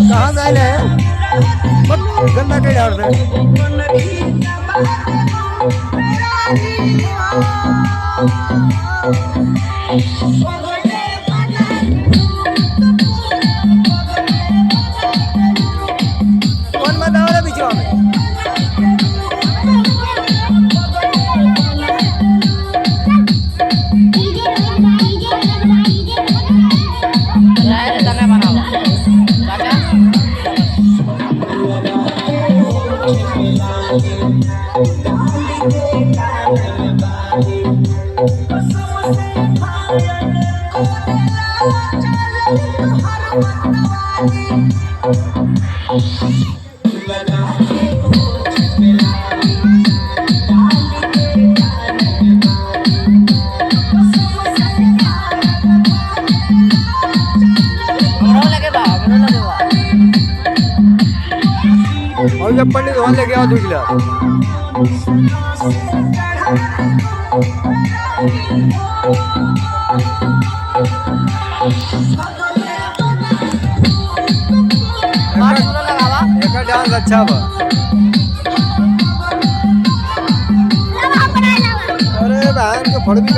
कहाँ जाए गंदा कहीं और कौन मत आओ बीच में और जब पंडित वहां लेके आओ 2 गिलास एक डांस अच्छा बा अरे बहन के फड़ भी